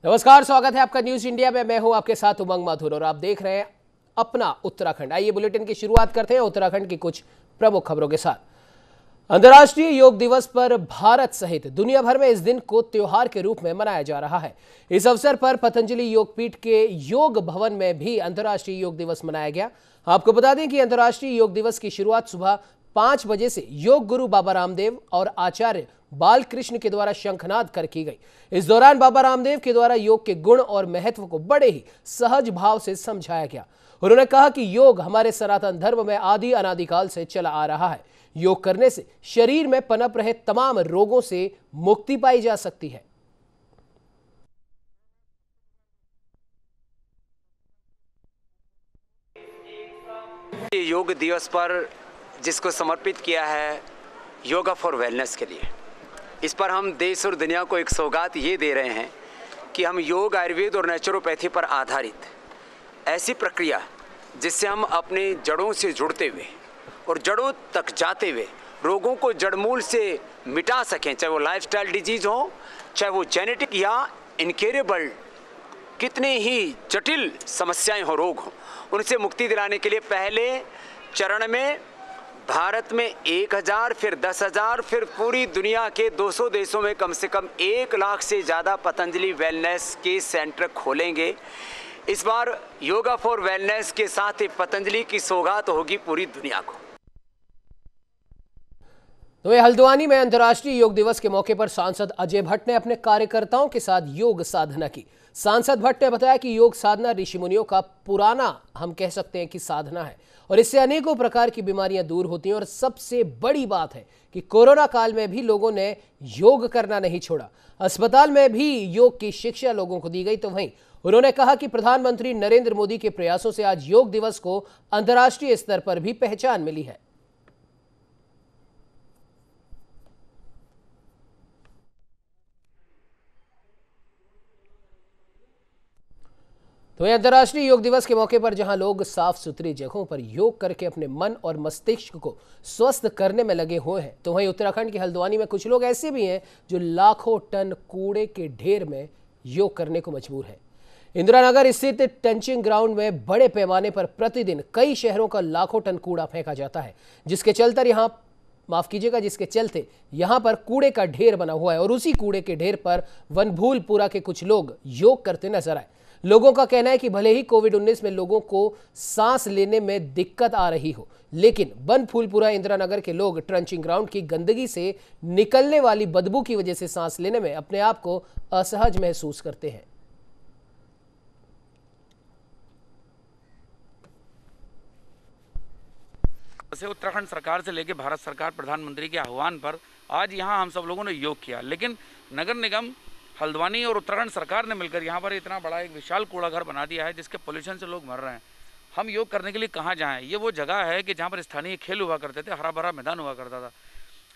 नमस्कार, स्वागत है आपका न्यूज इंडिया में। मैं हूं आपके साथ उमंग माथुर और आप देख रहे हैं अपना उत्तराखंड। आइए बुलेटिन की शुरुआत करते हैं उत्तराखंड की कुछ प्रमुख खबरों के साथ। अंतर्राष्ट्रीय योग दिवस पर भारत सहित दुनिया भर में इस दिन को त्योहार के रूप में मनाया जा रहा है। इस अवसर पर पतंजलि योगपीठ के योग भवन में भी अंतर्राष्ट्रीय योग दिवस मनाया गया। आपको बता दें कि अंतर्राष्ट्रीय योग दिवस की शुरुआत सुबह 5 बजे से योग गुरु बाबा रामदेव और आचार्य बालकृष्ण के द्वारा शंखनाद कर की गई। इस दौरान बाबा रामदेव के द्वारा योग के गुण और महत्व को बड़े ही सहज भाव से समझाया गया। उन्होंने कहा कि योग हमारे सनातन धर्म में आदि अनादिकाल से चला आ रहा है। योग करने से शरीर में पनप रहे तमाम रोगों से मुक्ति पाई जा सकती है। योग दिवस पर जिसको समर्पित किया है योगा फॉर वेलनेस के लिए, इस पर हम देश और दुनिया को एक सौगात ये दे रहे हैं कि हम योग, आयुर्वेद और नेचुरोपैथी पर आधारित ऐसी प्रक्रिया जिससे हम अपने जड़ों से जुड़ते हुए और जड़ों तक जाते हुए रोगों को जड़मूल से मिटा सकें, चाहे वो लाइफस्टाइल डिजीज़ हो, चाहे वो जेनेटिक या इनक्योरेबल कितने ही जटिल समस्याएं हो, रोग हो, उनसे मुक्ति दिलाने के लिए पहले चरण में भारत में 1000, फिर 10,000, फिर पूरी दुनिया के 200 देशों में कम से कम 1 लाख से ज़्यादा पतंजलि वेलनेस के सेंटर खोलेंगे। इस बार योगा फॉर वेलनेस के साथ ही पतंजलि की सौगात होगी पूरी दुनिया को। तो हल्द्वानी में अंतर्राष्ट्रीय योग दिवस के मौके पर सांसद अजय भट्ट ने अपने कार्यकर्ताओं के साथ योग साधना की। सांसद भट्ट ने बताया कि योग साधना ऋषि मुनियों का पुराना, हम कह सकते हैं कि साधना है और इससे अनेकों प्रकार की बीमारियां दूर होती हैं। और सबसे बड़ी बात है कि कोरोना काल में भी लोगों ने योग करना नहीं छोड़ा। अस्पताल में भी योग की शिक्षा लोगों को दी गई। तो वहीं उन्होंने कहा कि प्रधानमंत्री नरेंद्र मोदी के प्रयासों से आज योग दिवस को अंतर्राष्ट्रीय स्तर पर भी पहचान मिली है। तो अंतर्राष्ट्रीय योग दिवस के मौके पर जहां लोग साफ सुथरी जगहों पर योग करके अपने मन और मस्तिष्क को स्वस्थ करने में लगे हुए हैं, तो वहीं उत्तराखंड के हल्द्वानी में कुछ लोग ऐसे भी हैं जो लाखों टन कूड़े के ढेर में योग करने को मजबूर हैं। इंदिरानगर स्थित ट्रंचिंग ग्राउंड में बड़े पैमाने पर प्रतिदिन कई शहरों का लाखों टन कूड़ा फेंका जाता है, जिसके चलते यहाँ पर कूड़े का ढेर बना हुआ है। और उसी कूड़े के ढेर पर वनभूलपुरा के कुछ लोग योग करते नजर आए। लोगों का कहना है कि भले ही कोविड-19 में लोगों को सांस लेने में दिक्कत आ रही हो, लेकिन बनफूलपुरा इंदिरानगर के लोग ट्रंचिंग ग्राउंड की गंदगी से निकलने वाली बदबू की वजह से सांस लेने में अपने आप को असहज महसूस करते हैं। उत्तराखंड सरकार से लेकर भारत सरकार, प्रधानमंत्री के आह्वान पर आज यहाँ हम सब लोगों ने योग किया, लेकिन नगर निगम हल्द्वानी और उत्तराखंड सरकार ने मिलकर यहाँ पर इतना बड़ा एक विशाल कूड़ा घर बना दिया है जिसके पोल्यूशन से लोग मर रहे हैं। हम योग करने के लिए कहाँ जाएं? ये वो जगह है कि जहाँ पर स्थानीय खेल हुआ करते थे, हरा भरा मैदान हुआ करता था,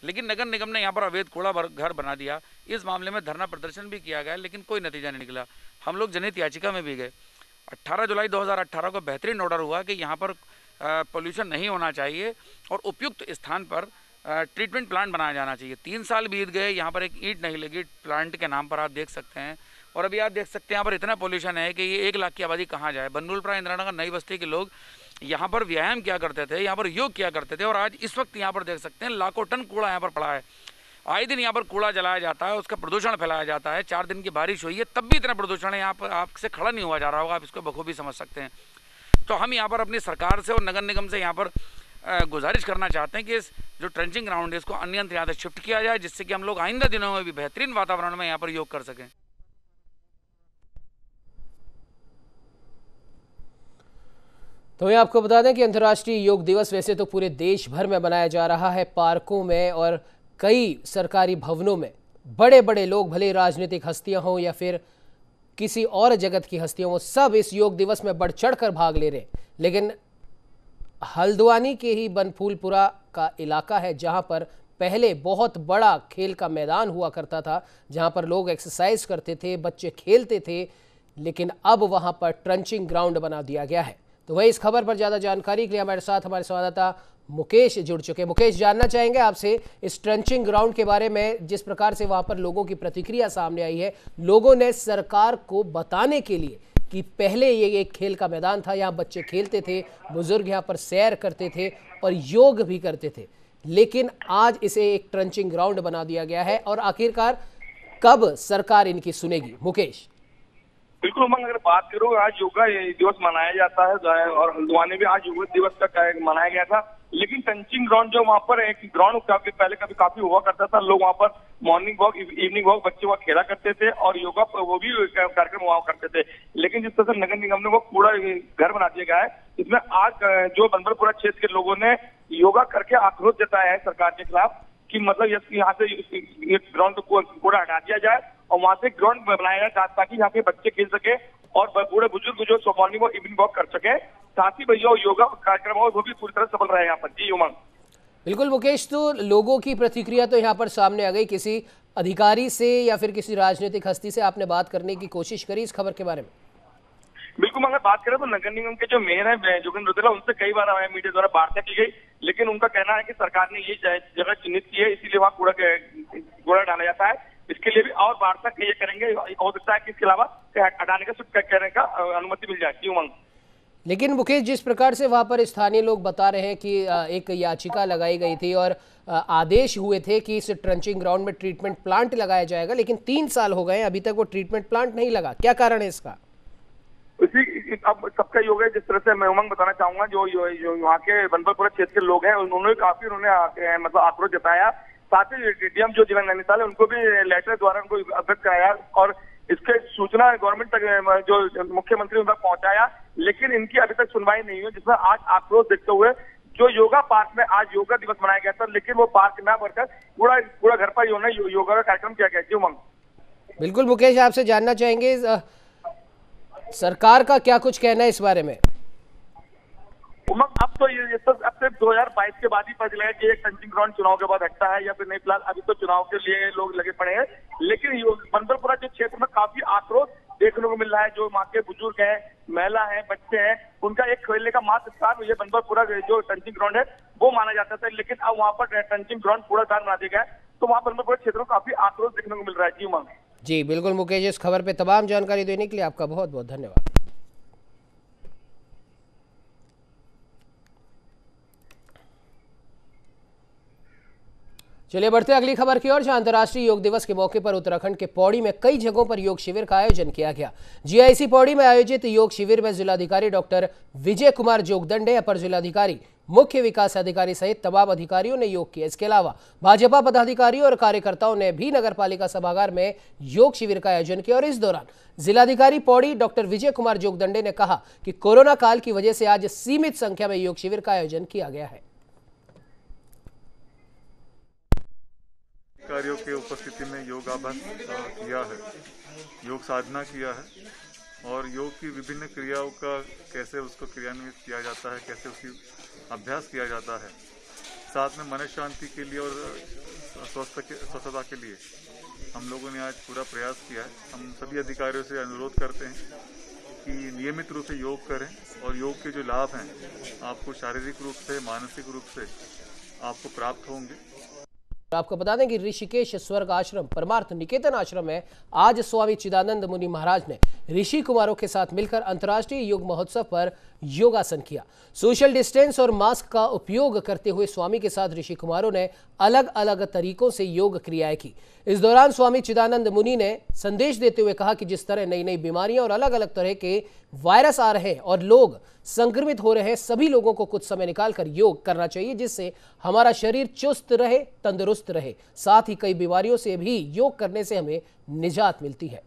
लेकिन नगर निगम ने यहाँ पर अवैध कूड़ा घर बना दिया। इस मामले में धरना प्रदर्शन भी किया गया, लेकिन कोई नतीजा नहीं निकला। हम लोग जनहित याचिका में भी गए। 18 जुलाई 2018 को बेहतरीन ऑर्डर हुआ कि यहाँ पर पोल्यूशन नहीं होना चाहिए और उपयुक्त स्थान पर ट्रीटमेंट प्लांट बनाया जाना चाहिए। 3 साल बीत गए, यहाँ पर एक ईंट नहीं लगी प्लांट के नाम पर, आप देख सकते हैं। और अभी आप देख सकते हैं यहाँ पर इतना पोल्यूशन है कि ये 1 लाख की आबादी कहाँ जाए। बनभूलपुरा इंदिरानगर नई बस्ती के लोग यहाँ पर व्यायाम किया करते थे, यहाँ पर योग किया करते थे, और आज इस वक्त यहाँ पर देख सकते हैं लाखों टन कूड़ा यहाँ पर पड़ा है। आए दिन यहाँ पर कूड़ा जलाया जाता है, उसका प्रदूषण फैलाया जाता है। 4 दिन की बारिश हुई है तब भी इतना प्रदूषण है, यहाँ पर आपसे खड़ा नहीं हुआ जा रहा होगा, आप इसको बखूबी समझ सकते हैं। तो हम यहाँ पर अपनी सरकार से और नगर निगम से यहाँ पर गुजारिश करना चाहते हैं कि इस जो ट्रंचिंग ग्राउंड है इसको अन्यंत्र यहाँ से शिफ्ट किया जाए, जिससे कि हम लोग आइंदा दिनों में भी बेहतरीन वातावरण में यहाँ पर योग कर सकें। तो मैं आपको बता दें कि अंतर्राष्ट्रीय योग दिवस वैसे तो पूरे देश भर में मनाया जा रहा है। पार्कों में और कई सरकारी भवनों में बड़े बड़े लोग, भले राजनीतिक हस्तियां हों या फिर किसी और जगत की हस्तियां, वो सब इस योग दिवस में बढ़ चढ़ कर भाग ले रहे हैं। लेकिन हल्द्वानी के ही बनफूलपुरा का इलाका है जहां पर पहले बहुत बड़ा खेल का मैदान हुआ करता था, जहां पर लोग एक्सरसाइज करते थे, बच्चे खेलते थे, लेकिन अब वहां पर ट्रंचिंग ग्राउंड बना दिया गया है। तो वही इस खबर पर ज्यादा जानकारी के लिए हमारे साथ हमारे संवाददाता मुकेश जुड़ चुके हैं। मुकेश, जानना चाहेंगे आपसे इस ट्रंचिंग ग्राउंड के बारे में, जिस प्रकार से वहां पर लोगों की प्रतिक्रिया सामने आई है। लोगों ने सरकार को बताने के लिए कि पहले ये एक खेल का मैदान था, यहाँ बच्चे खेलते थे, बुजुर्ग यहाँ पर सैर करते थे और योग भी करते थे, लेकिन आज इसे एक ट्रंचिंग ग्राउंड बना दिया गया है। और आखिरकार कब सरकार इनकी सुनेगी? मुकेश। बिल्कुल उमंग, अगर बात करूँ, आज योगा दिवस मनाया जाता है और हल्द्वानी में भी आज योगा दिवस का मनाया गया था। लेकिन ट्रंचिंग ग्राउंड जो वहाँ पर एक ग्राउंड पहले कभी काफी हुआ करता था, लोग वहाँ पर मॉर्निंग वॉक, इवनिंग वॉक, बच्चे वहाँ खेला करते थे और योगा वो भी कार्यक्रम वहाँ करते थे। लेकिन जिस तरह से नगर निगम ने वो पूरा घर बना दिया गया है, इसमें आज जो बनबलपुरा क्षेत्र के लोगों ने योगा करके आक्रोश जताया है सरकार के खिलाफ कि मतलब यहाँ से ग्राउंड को पूरा हटा दिया जाए और वहाँ से ग्राउंड बनाया जाए ताकि यहाँ पे बच्चे खेल सके और बूढ़े बुजुर्ग जो मॉर्निंग वॉक, इवनिंग वॉक कर सके। साथ ही भैया योगा कार्यक्रम हो वो भी पूरी तरह सफल रहे यहाँ पर। जी उमंग। बिल्कुल मुकेश, तो लोगों की प्रतिक्रिया तो यहाँ पर सामने आ गई। किसी अधिकारी से या फिर किसी राजनीतिक हस्ती से आपने बात करने की कोशिश करी इस खबर के बारे में? बिल्कुल, अगर बात करें तो नगर निगम के जो मेयर है जोगिंद्र रौतेला, उनसे कई बार मीडिया द्वारा वार्ता की गई, लेकिन उनका कहना है कि सरकार ने ये जगह चिन्हित की है, इसीलिए वहाँ कूड़ा डाला जाता है। इसके लिए भी और वार्ता करेंगे, हो सकता है कि इसके अलावा हटाने का कहने का अनुमति मिल जाए। उमंग। लेकिन मुकेश, जिस प्रकार से वहां पर स्थानीय लोग बता रहे हैं कि एक याचिका लगाई गई थी और आदेश हुए थे कि इस ट्रंचिंग ग्राउंड में ट्रीटमेंट प्लांट लगाया जाएगा, लेकिन 3 साल हो गए अभी तक वो ट्रीटमेंट प्लांट नहीं लगा, क्या कारण है इसका? अब सबका योग है, जिस तरह से मैं उमंग बताना चाहूंगा, जो यहाँ के बनबलपुरा क्षेत्र के लोग हैं उन्होंने काफी मतलब आक्रोश जताया। साथ ही डीएम जो जिला नैनीताल है उनको भी लेटर द्वारा उनको अवगत कराया और इसके सूचना गवर्नमेंट तक जो मुख्यमंत्री उन तक पहुंचाया, लेकिन इनकी अभी तक सुनवाई नहीं हुई, जिसमें आज आक्रोश देखते हुए जो योगा पार्क में आज योगा दिवस मनाया गया था, लेकिन वो पार्क ना भरकर पूरा घर पर योगा का कार्यक्रम किया गया। जी उमंग। बिल्कुल मुकेश, आपसे जानना चाहेंगे सरकार का क्या कुछ कहना है इस बारे में? उमंग, अब तो ये तो अब से 2022 के बाद ही पता चला है कि एक ट्रंचिंग ग्राउंड चुनाव के बाद हटता है या फिर नहीं। फिलहाल अभी तो चुनाव के लिए लोग लगे पड़े हैं, लेकिन बनबलपुरा जो क्षेत्र में काफी आक्रोश देखने को मिल रहा है। जो वहाँ के बुजुर्ग हैं, महिला हैं, बच्चे हैं, उनका एक खेलने का मात्र स्थान ये बनबलपुरा जो ट्रंचिंग ग्राउंड है वो माना जाता था, लेकिन अब वहाँ पर ट्रंचिंग ग्राउंड पूरा स्थान बना दिया गया है, तो वहाँ बनबलपुरा क्षेत्र में काफी आक्रोश देखने को मिल रहा है। जी उमंग। जी बिल्कुल मुकेश, इस खबर पे तमाम जानकारी देने के लिए आपका बहुत बहुत धन्यवाद। चलिए बढ़ते अगली खबर की ओर, जहां अंतर्राष्ट्रीय योग दिवस के मौके पर उत्तराखंड के पौड़ी में कई जगहों पर योग शिविर का आयोजन किया गया। जीआईसी पौड़ी में आयोजित योग शिविर में जिलाधिकारी डॉक्टर विजय कुमार जोगदंडे, अपर जिलाधिकारी, मुख्य विकास अधिकारी सहित तमाम अधिकारियों ने योग किया। इसके अलावा भाजपा पदाधिकारियों और कार्यकर्ताओं ने भी नगर पालिका सभागार में योग शिविर का आयोजन किया और इस दौरान जिलाधिकारी पौड़ी डॉक्टर विजय कुमार जोगदंडे ने कहा कि कोरोना काल की वजह से आज सीमित संख्या में योग शिविर का आयोजन किया गया है। अधिकारियों के उपस्थिति में योगाभ्यास किया है, योग साधना किया है और योग की विभिन्न क्रियाओं का कैसे उसको क्रियान्वित किया जाता है, कैसे उसकी अभ्यास किया जाता है, साथ में मन शांति के लिए और स्वस्थता के लिए हम लोगों ने आज पूरा प्रयास किया है। हम सभी अधिकारियों से अनुरोध करते हैं कि नियमित रूप से योग करें और योग के जो लाभ हैं आपको शारीरिक रूप से, मानसिक रूप से आपको प्राप्त होंगे। आपको बता दें कि ऋषिकेश स्वर्ग आश्रम परमार्थ निकेतन आश्रम में आज स्वामी चिदानंद मुनि महाराज ने ऋषि कुमारों के साथ मिलकर अंतर्राष्ट्रीय योग महोत्सव पर योगासन किया। सोशल डिस्टेंस और मास्क का उपयोग करते हुए स्वामी के साथ ऋषि कुमारों ने अलग अलग तरीकों से योग क्रियाएं की। इस दौरान स्वामी चिदानंद मुनि ने संदेश देते हुए कहा कि जिस तरह नई नई बीमारियां और अलग अलग तरह के वायरस आ रहे हैं और लोग संक्रमित हो रहे हैं, सभी लोगों को कुछ समय निकालकर योग करना चाहिए, जिससे हमारा शरीर चुस्त रहे, तंदुरुस्त रहे। साथ ही कई बीमारियों से भी योग करने से हमें निजात मिलती है।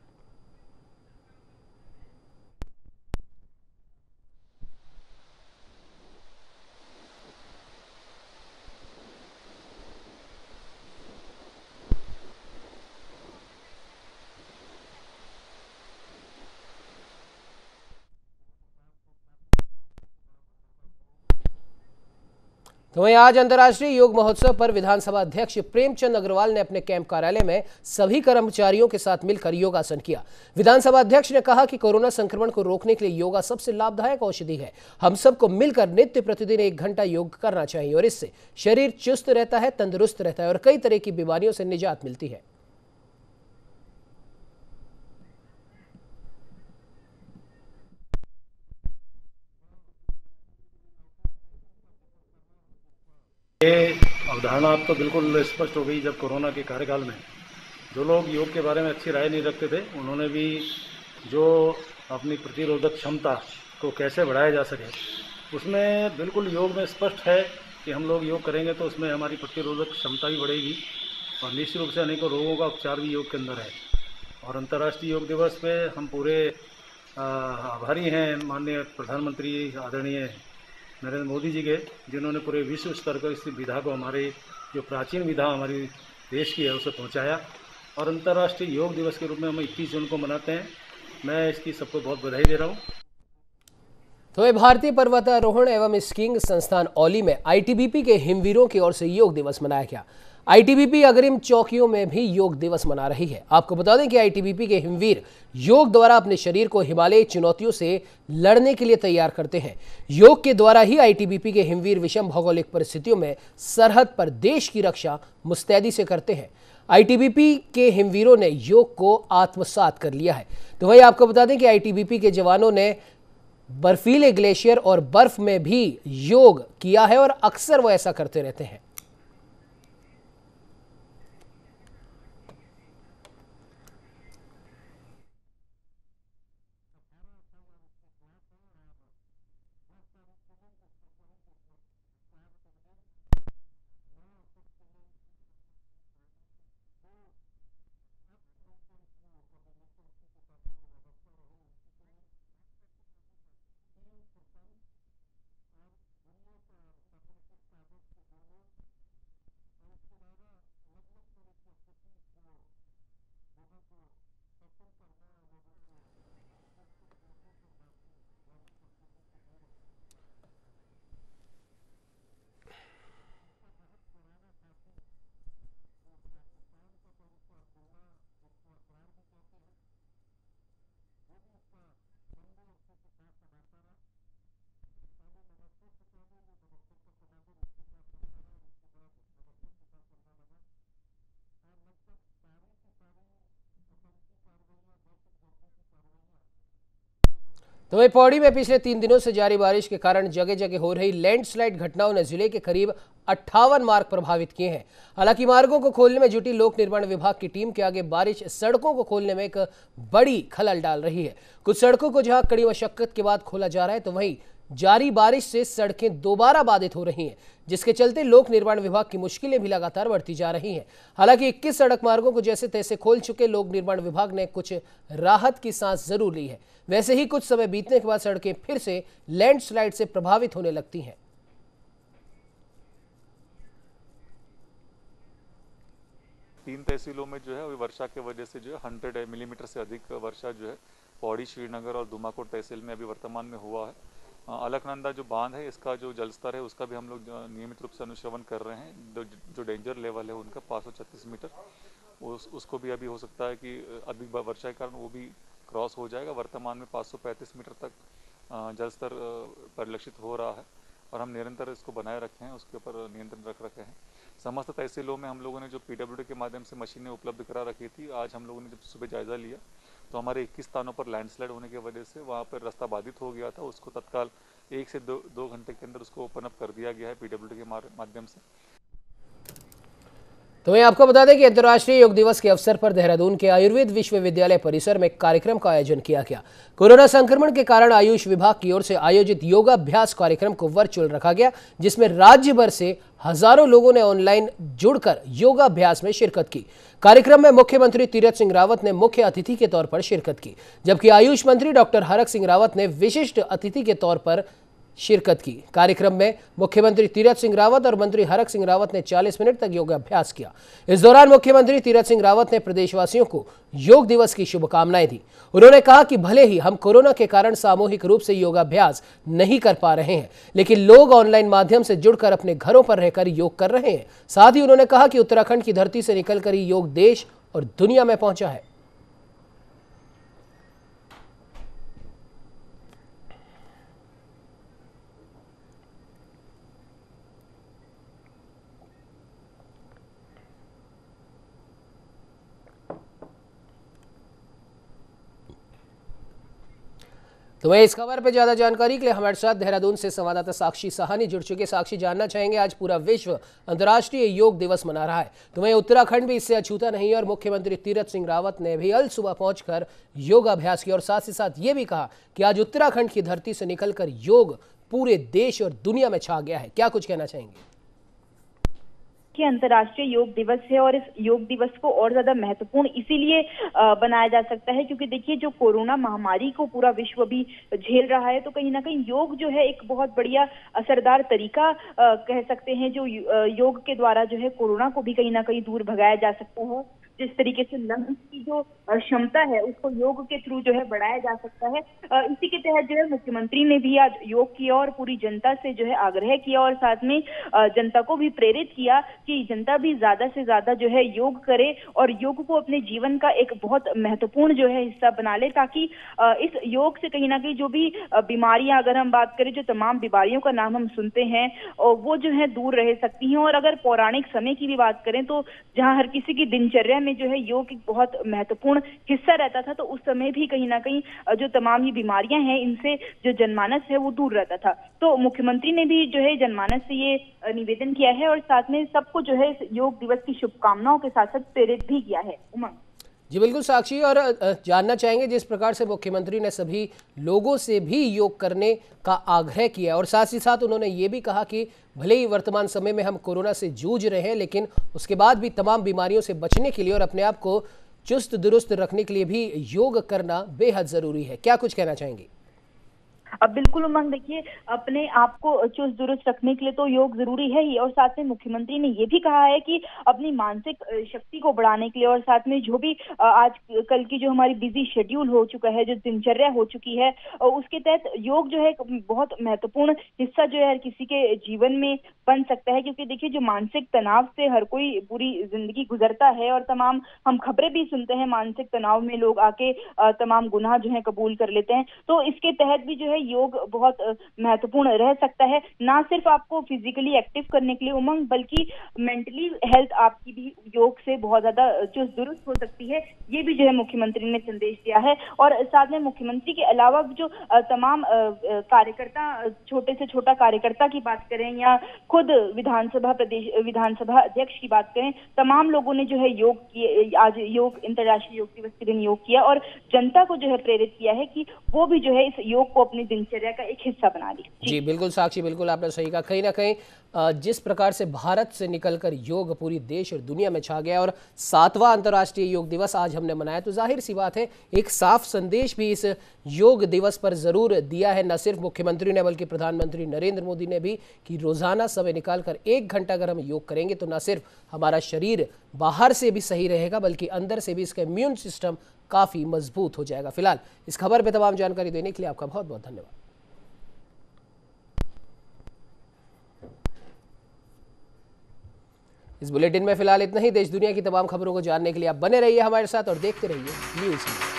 तो वहीं आज अंतर्राष्ट्रीय योग महोत्सव पर विधानसभा अध्यक्ष प्रेमचंद अग्रवाल ने अपने कैंप कार्यालय में सभी कर्मचारियों के साथ मिलकर योगासन किया। विधानसभा अध्यक्ष ने कहा कि कोरोना संक्रमण को रोकने के लिए योगा सबसे लाभदायक औषधि है। हम सबको मिलकर नित्य प्रतिदिन 1 घंटा योग करना चाहिए और इससे शरीर चुस्त रहता है, तंदुरुस्त रहता है और कई तरह की बीमारियों से निजात मिलती है। ये अवधारणा अब तो बिल्कुल स्पष्ट हो गई। जब कोरोना के कार्यकाल में जो लोग योग के बारे में अच्छी राय नहीं रखते थे, उन्होंने भी जो अपनी प्रतिरोधक क्षमता को कैसे बढ़ाया जा सके, उसमें बिल्कुल योग में स्पष्ट है कि हम लोग योग करेंगे तो उसमें हमारी प्रतिरोधक क्षमता भी बढ़ेगी और निश्चित रूप से अनेकों रोगों का उपचार भी योग के अंदर है। और अंतर्राष्ट्रीय योग दिवस पे हम पूरे आभारी हैं माननीय प्रधानमंत्री आदरणीय नरेंद्र मोदी जी के, जिन्होंने पूरे विश्व स्तर पर इस विधा को, हमारे जो प्राचीन विधा हमारी देश की है, उसे पहुंचाया। और अंतर्राष्ट्रीय योग दिवस के रूप में हम 21 जून को मनाते हैं। मैं इसकी सबको बहुत बधाई दे रहा हूं। तो भारतीय पर्वतारोहण एवं स्कीइंग संस्थान औली में आईटीबीपी के हिमवीरों की ओर से योग दिवस मनाया गया। आईटीबीपी अग्रिम चौकियों में भी योग दिवस मना रही है। आपको बता दें कि आईटीबीपी के हिमवीर योग द्वारा अपने शरीर को हिमालयी चुनौतियों से लड़ने के लिए तैयार करते हैं। योग के द्वारा ही आईटीबीपी के हिमवीर विषम भौगोलिक परिस्थितियों में सरहद पर देश की रक्षा मुस्तैदी से करते हैं। आईटीबीपी के हिमवीरों ने योग को आत्मसात कर लिया है। तो वही आपको बता दें कि आईटीबीपी के जवानों ने बर्फीले ग्लेशियर और बर्फ में भी योग किया है और अक्सर वो ऐसा करते रहते हैं। तो वहीं पौड़ी में पिछले 3 दिनों से जारी बारिश के कारण जगह जगह हो रही लैंडस्लाइड घटनाओं ने जिले के करीब 58 मार्ग प्रभावित किए हैं। हालांकि मार्गों को खोलने में जुटी लोक निर्माण विभाग की टीम के आगे बारिश सड़कों को खोलने में एक बड़ी खलल डाल रही है। कुछ सड़कों को जहां कड़ी मशक्कत के बाद खोला जा रहा है, तो वहीं जारी बारिश से सड़कें दोबारा बाधित हो रही हैं, जिसके चलते लोक निर्माण विभाग की मुश्किलें भी लगातार बढ़ती जा रही हैं। हालांकि 21 सड़क मार्गों को जैसे तैसे खोल चुके लोक निर्माण विभाग ने कुछ राहत की सांस जरूर ली है। वैसे ही कुछ समय बीतने के बाद सड़कें फिर से लैंडस्लाइड से प्रभावित होने लगती हैं। तीन तहसीलों में जो है अभी वर्षा की वजह से जो है 100 मिलीमीटर से अधिक वर्षा जो है पौड़ी, श्रीनगर और दुमाकोट तहसील में अभी वर्तमान में हुआ है। अलकनंदा जो बांध है, इसका जो जलस्तर है उसका भी हम लोग नियमित रूप से अनुश्रवण कर रहे हैं। जो डेंजर लेवल है उनका 536 मीटर, उसको भी अभी हो सकता है कि अधिक वर्षा के कारण वो भी क्रॉस हो जाएगा। वर्तमान में 535 मीटर तक जलस्तर परिलक्षित हो रहा है और हम निरंतर इसको बनाए रखे हैं, उसके ऊपर नियंत्रण रख रखे हैं। समस्त तहसीलों में हम लोगों ने जो पीडब्ल्यूडी के माध्यम से मशीनें उपलब्ध करा रखी थी, आज हम लोगों ने जब सुबह जायजा लिया तो हमारे 21 स्थानों पर लैंडस्लाइड होने की वजह से वहाँ पर रास्ता बाधित हो गया था। उसको तत्काल 1 से 2 घंटे के अंदर उसको ओपन अप कर दिया गया है पीडब्ल्यूडी के माध्यम से। तो मैं आपको बता दें कि अंतर्राष्ट्रीय योग दिवस के अवसर पर देहरादून के आयुर्वेद विश्वविद्यालय परिसर में कार्यक्रम का आयोजन किया गया। कोरोना संक्रमण के कारण आयुष विभाग की ओर से आयोजित योगाभ्यास कार्यक्रम को वर्चुअल रखा गया, जिसमें राज्य भर से हजारों लोगों ने ऑनलाइन जुड़कर योगाभ्यास में शिरकत की। कार्यक्रम में मुख्यमंत्री तीरथ सिंह रावत ने मुख्य अतिथि के तौर पर शिरकत की, जबकि आयुष मंत्री डॉक्टर हरक सिंह रावत ने विशिष्ट अतिथि के तौर पर शिरकत की। कार्यक्रम में मुख्यमंत्री तीरथ सिंह रावत और मंत्री हरक सिंह रावत ने 40 मिनट तक योगाभ्यास किया। इस दौरान मुख्यमंत्री तीरथ सिंह रावत ने प्रदेशवासियों को योग दिवस की शुभकामनाएं दी। उन्होंने कहा कि भले ही हम कोरोना के कारण सामूहिक रूप से योगाभ्यास नहीं कर पा रहे हैं, लेकिन लोग ऑनलाइन माध्यम से जुड़कर अपने घरों पर रहकर योग कर रहे हैं। साथ ही उन्होंने कहा कि उत्तराखंड की धरती से निकलकर ही योग देश और दुनिया में पहुंचा है। तो वहीं इस खबर पर ज्यादा जानकारी के लिए हमारे साथ देहरादून से संवाददाता साक्षी साहनी जुड़ चुके। साक्षी, जानना चाहेंगे, आज पूरा विश्व अंतर्राष्ट्रीय योग दिवस मना रहा है, तो वहीं उत्तराखंड भी इससे अछूता नहीं है और मुख्यमंत्री तीरथ सिंह रावत ने भी अल सुबह पहुंचकर योगाभ्यास किया और साथ ही साथ ये भी कहा कि आज उत्तराखंड की धरती से निकलकर योग पूरे देश और दुनिया में छा गया है। क्या कुछ कहना चाहेंगे? कि अंतर्राष्ट्रीय योग दिवस है और इस योग दिवस को और ज्यादा महत्वपूर्ण इसीलिए बनाया जा सकता है क्योंकि देखिए जो कोरोना महामारी को पूरा विश्व अभी झेल रहा है, तो कहीं ना कहीं योग जो है एक बहुत बढ़िया असरदार तरीका कह सकते हैं जो योग के द्वारा जो है कोरोना को भी कहीं ना कहीं दूर भगाया जा सकता है। जिस तरीके से लंग्स की जो क्षमता है उसको योग के थ्रू जो है बढ़ाया जा सकता है। इसी के तहत जो है मुख्यमंत्री ने भी आज योग किया और पूरी जनता से जो है आग्रह किया और साथ में जनता को भी प्रेरित किया कि जनता भी ज्यादा से ज्यादा जो है योग करे और योग को अपने जीवन का एक बहुत महत्वपूर्ण जो है हिस्सा बना ले, ताकि इस योग से कहीं ना कहीं जो भी बीमारियां, अगर हम बात करें जो तमाम बीमारियों का नाम हम सुनते हैं वो जो है दूर रह सकती हैं। और अगर पौराणिक समय की भी बात करें तो जहाँ हर किसी की दिनचर्या में जो है योग एक बहुत महत्वपूर्ण हिस्सा रहता था, तो उस समय भी कहीं ना कहीं जो तमाम ये बीमारियां हैं इनसे जो जनमानस है वो दूर रहता था। तो मुख्यमंत्री ने भी जो है जनमानस से ये निवेदन किया है और साथ में सबको जो है योग दिवस की शुभकामनाओं के साथ साथ प्रेरित भी किया है। उमंग जी बिल्कुल साक्षी, और जानना चाहेंगे जिस प्रकार से मुख्यमंत्री ने सभी लोगों से भी योग करने का आग्रह किया और साथ ही साथ उन्होंने ये भी कहा कि भले ही वर्तमान समय में हम कोरोना से जूझ रहे हैं, लेकिन उसके बाद भी तमाम बीमारियों से बचने के लिए और अपने आप को चुस्त दुरुस्त रखने के लिए भी योग करना बेहद जरूरी है। क्या कुछ कहना चाहेंगे? अब बिल्कुल उमंग, देखिए अपने आप को चुस्त दुरुस्त रखने के लिए तो योग जरूरी है ही और साथ में मुख्यमंत्री ने ये भी कहा है कि अपनी मानसिक शक्ति को बढ़ाने के लिए और साथ में जो भी आज कल की जो हमारी बिजी शेड्यूल हो चुका है, जो दिनचर्या हो चुकी है, उसके तहत योग जो है बहुत महत्वपूर्ण हिस्सा जो है हर किसी के जीवन में बन सकता है। क्योंकि देखिए जो मानसिक तनाव से हर कोई पूरी जिंदगी गुजरता है और तमाम हम खबरें भी सुनते हैं, मानसिक तनाव में लोग आके तमाम गुनाह जो है कबूल कर लेते हैं। तो इसके तहत भी जो है योग बहुत महत्वपूर्ण रह सकता है, ना सिर्फ आपको फिजिकली एक्टिव करने के लिए उमंग, बल्कि मेंटली हेल्थ आपकी भी योग से बहुत ज्यादा चुस्त दुरुस्त हो सकती है। ये भी जो है मुख्यमंत्री ने संदेश दिया है। और साथ में मुख्यमंत्री के अलावा जो तमाम कार्यकर्ता, छोटे से छोटा कार्यकर्ता की बात करें या खुद प्रदेश विधानसभा अध्यक्ष की बात करें, तमाम लोगों ने जो है योग किए, आज अंतर्राष्ट्रीय योग दिवस के दिन योग किया और जनता को जो है प्रेरित किया है कि वो भी जो है इस योग को अपनी दिनचर्या का एक हिस्सा बना ली। जी बिल्कुल साक्षी, बिल्कुल आपने सही कहा। कहीं ना कहीं जिस प्रकार से भारत से निकलकर योग पूरी देश और दुनिया में छा गया और 7वां अंतर्राष्ट्रीय योग दिवस आज हमने मनाया, तो जाहिर सी बात है एक साफ संदेश भी इस योग दिवस पर जरूर दिया है, न सिर्फ मुख्यमंत्री ने बल्कि प्रधानमंत्री नरेंद्र मोदी ने भी, कि रोजाना समय निकालकर 1 घंटा अगर हम योग करेंगे तो न सिर्फ हमारा शरीर बाहर से भी सही रहेगा बल्कि अंदर से भी इसका इम्यून सिस्टम काफी मजबूत हो जाएगा। फिलहाल इस खबर पर तमाम जानकारी देने के लिए आपका बहुत बहुत धन्यवाद। इस बुलेटिन में फिलहाल इतना ही। देश दुनिया की तमाम खबरों को जानने के लिए आप बने रहिए हमारे साथ और देखते रहिए न्यूज़।